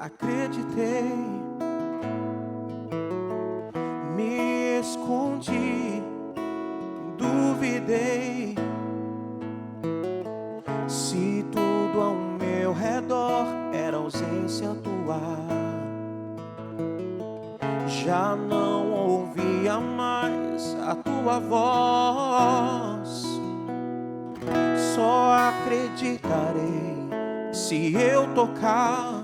acreditei, me escondi, duvidei. Se tudo ao meu redor era ausência tua, já não ouvia mais a tua voz. Só acreditarei se eu tocar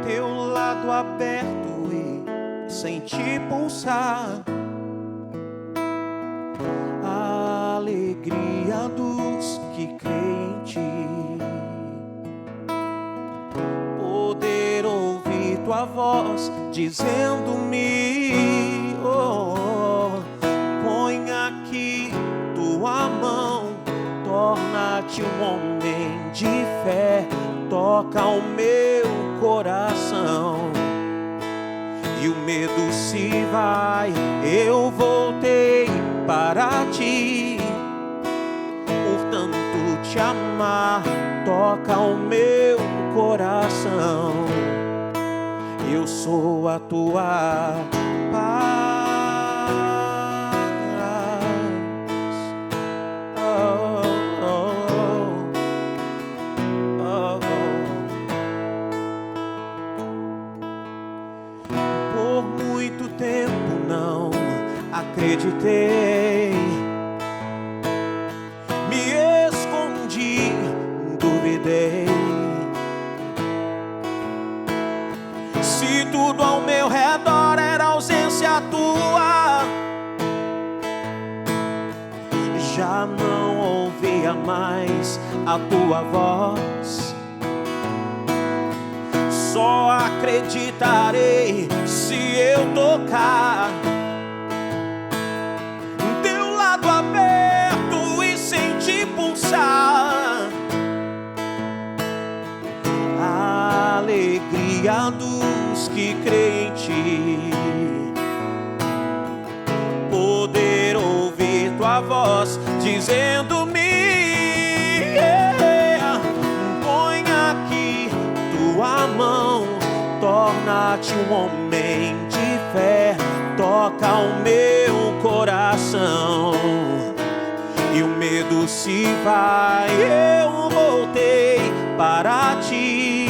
teu lado aberto e sentir pulsar a alegria dos que creem em ti. Poder ouvir tua voz dizendo-me: oh, põe aqui tua mão, torna-te um homem de fé, toca o meu coração. E o medo se vai, eu voltei para ti, por tanto te amar, toca o meu coração. Eu sou a tua paz. Oh, oh, oh, oh. Por muito tempo não acreditei, me escondi, duvidei. Se tudo ao meu redor era ausência tua, já não ouvia mais a tua voz. Só acreditarei se eu tocar teu lado aberto e sentir pulsar a alegria dos que creem em ti. Poder ouvir tua voz dizendo-me: põe aqui tua mão, torna-te um homem de fé, toca o meu coração. E o medo se vai, eu voltei para ti,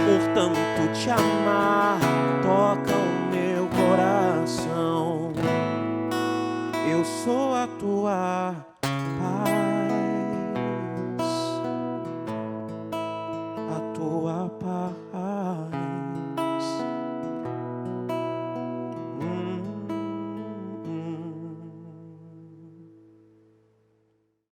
por tanto te amar, toca o meu coração. Eu sou a tua paz, a tua paz.